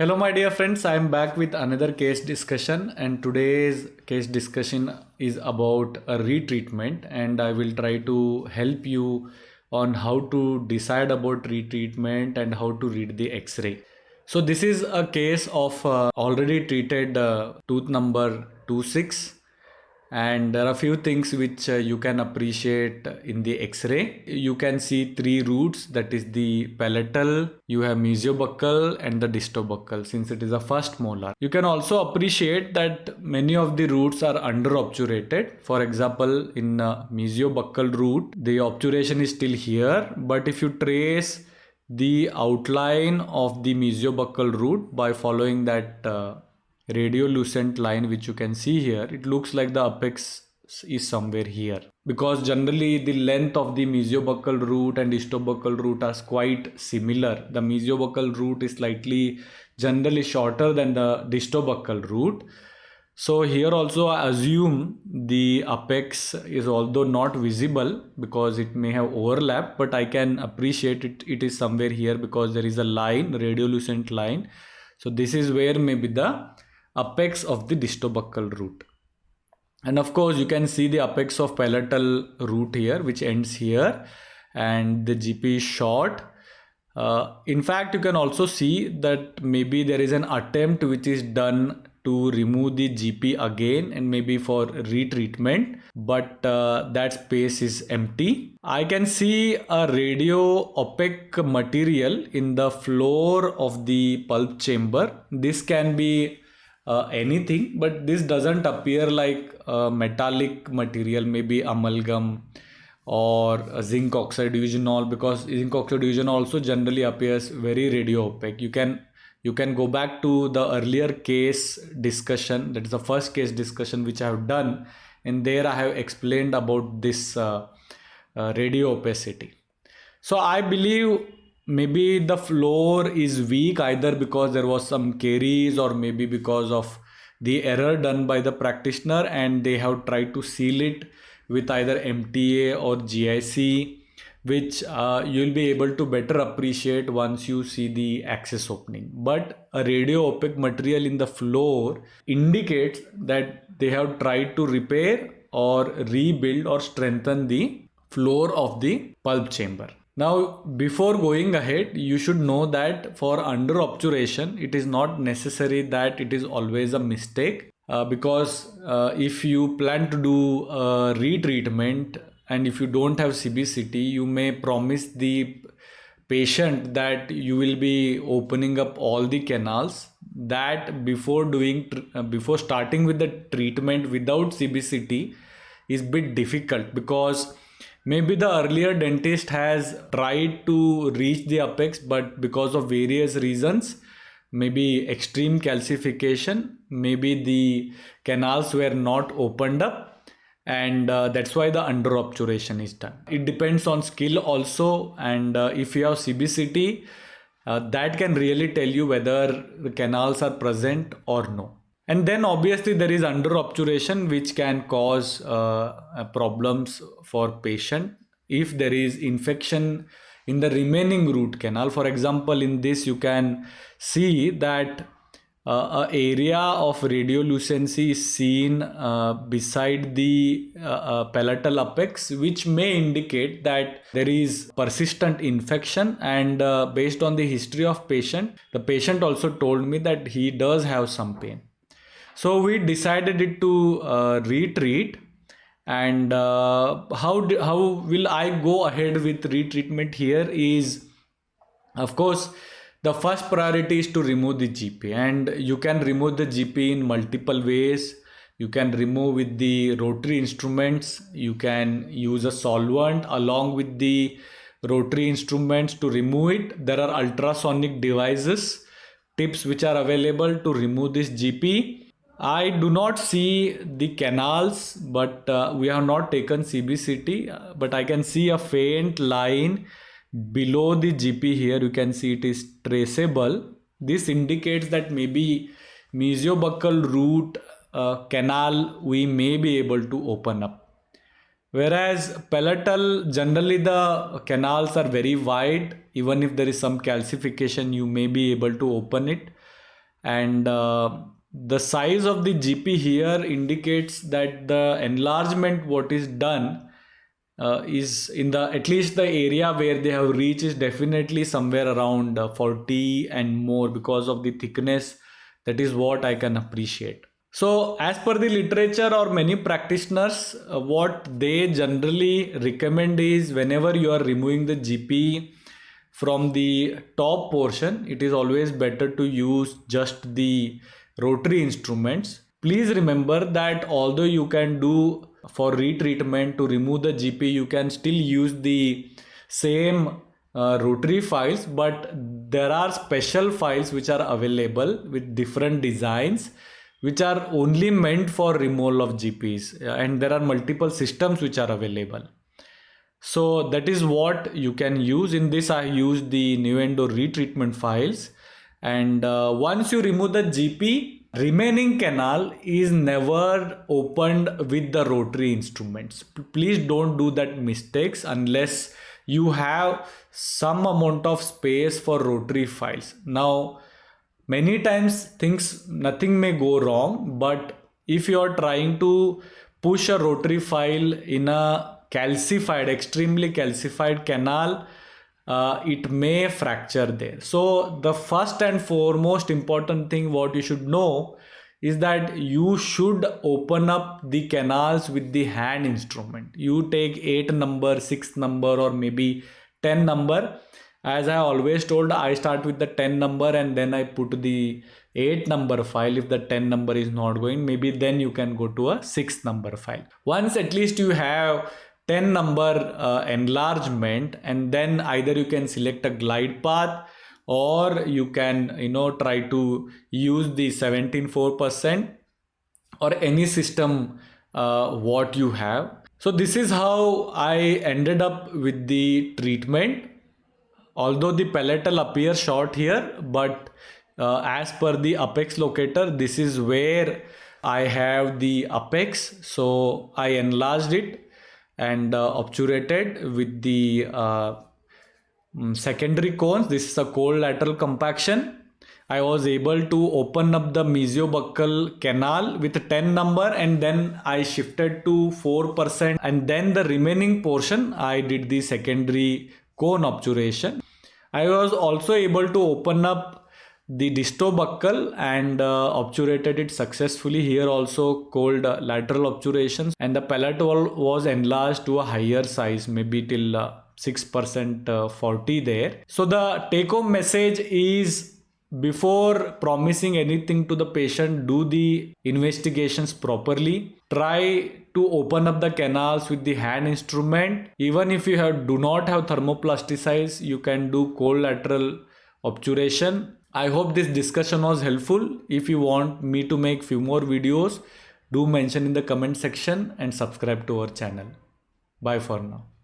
Hello, my dear friends. I am back with another case discussion, and today's case discussion is about a retreatment. And I will try to help you on how to decide about retreatment and how to read the X-ray. So, this is a case of already treated tooth number 26, and there are few things which you can appreciate in the X-ray. You can see three roots, that is the palatal, you have mesiobuccal and the distobuccal, since it is a first molar. You can also appreciate that many of the roots are under obturated. For example, in mesiobuccal root, the obturation is still here, but if you trace the outline of the mesiobuccal root by following that radiolucent line which you can see here, it looks like the apex is somewhere here, because generally the length of the mesiobuccal root and distobuccal root are quite similar. The mesiobuccal root is slightly generally shorter than the distobuccal root. So here also I assume the apex is although not visible because it may have overlap, but I can appreciate it is somewhere here because there is a line, radiolucent line. So this is where maybe the apex of the distobuccal root. And of course you can see the apex of palatal root here, which ends here, and the GP is short. In fact, you can also see that maybe there is an attempt which is done to remove the GP again and maybe for retreatment, but that space is empty. I can see a radio opaque material in the floor of the pulp chamber. This can be anything, but this doesn't appear like a metallic material, maybe amalgam or a zinc oxide divisional, because zinc oxide division also generally appears very radio opaque. You can go back to the earlier case discussion, that is the first case discussion which I have done, and there I have explained about this radio opacity. So I believe maybe the floor is weak, either because there was some caries or maybe because of the error done by the practitioner and they have tried to seal it with either MTA or GIC, which you'll be able to better appreciate once you see the access opening. But a radio opaque material in the floor indicates that they have tried to repair or rebuild or strengthen the floor of the pulp chamber. Now, before going ahead, you should know that for under obturation, it is not necessary that it is always a mistake, because if you plan to do a retreatment and if you don't have CBCT, you may promise the patient that you will be opening up all the canals. That before starting with the treatment without CBCT is bit difficult, because maybe the earlier dentist has tried to reach the apex, but because of various reasons, maybe extreme calcification, maybe the canals were not opened up, and that's why the under obturation is done. It depends on skill also, and if you have CBCT, that can really tell you whether the canals are present or no. And then obviously there is under obturation, which can cause problems for patient if there is infection in the remaining root canal. For example, in this you can see that an area of radiolucency is seen beside the palatal apex, which may indicate that there is persistent infection. And based on the history of patient, the patient also told me that he does have some pain. So we decided it to retreat. And how will I go ahead with retreatment here is, of course, the first priority is to remove the GP, and you can remove the GP in multiple ways. You can remove with the rotary instruments. You can use a solvent along with the rotary instruments to remove it. There are ultrasonic devices, tips which are available to remove this GP. I do not see the canals, but we have not taken CBCT, but I can see a faint line below the GP here. You can see it is traceable. This indicates that maybe mesiobuccal root canal we may be able to open up. Whereas palatal, generally the canals are very wide. Even if there is some calcification, you may be able to open it. and the size of the GP here indicates that the enlargement what is done is in the at least the area where they have reached is definitely somewhere around 40 and more because of the thickness. That is what I can appreciate. So as per the literature or many practitioners, what they generally recommend is whenever you are removing the GP from the top portion, it is always better to use just the rotary instruments. Please remember that although you can do for retreatment to remove the GP, you can still use the same rotary files, but there are special files which are available with different designs which are only meant for removal of GPs, and there are multiple systems which are available. So that is what you can use. In this I use the new endo retreatment files, and once you remove the GP, remaining canal is never opened with the rotary instruments. Please don't do that mistakes unless you have some amount of space for rotary files. Now many times nothing may go wrong, but if you are trying to push a rotary file in a calcified, extremely calcified canal, it may fracture there. So the first and foremost important thing what you should know is that you should open up the canals with the hand instrument. You take 8 number, 6 number, or maybe 10 number. As I always told, I start with the 10 number and then I put the 8 number file. If the 10 number is not going, maybe then you can go to a 6 number file. Once at least you have 10 number enlargement, and then either you can select a glide path or you can try to use the 17.4% or any system what you have. So this is how I ended up with the treatment. Although the palatal appears short here, but as per the apex locator, this is where I have the apex. So I enlarged it and obturated with the secondary cones. This is a cold lateral compaction. I was able to open up the mesiobuccal canal with 10 number, and then I shifted to 4%, and then the remaining portion I did the secondary cone obturation. I was also able to open up the distobuccal and obturated it successfully. Here also cold lateral obturations, and the palatal was enlarged to a higher size, maybe till 6% 40 there. So the take home message is, before promising anything to the patient, do the investigations properly. Try to open up the canals with the hand instrument. Even if you do not have thermoplasticize, you can do cold lateral obturation. I hope this discussion was helpful. If you want me to make few more videos, do mention in the comment section and subscribe to our channel. Bye for now.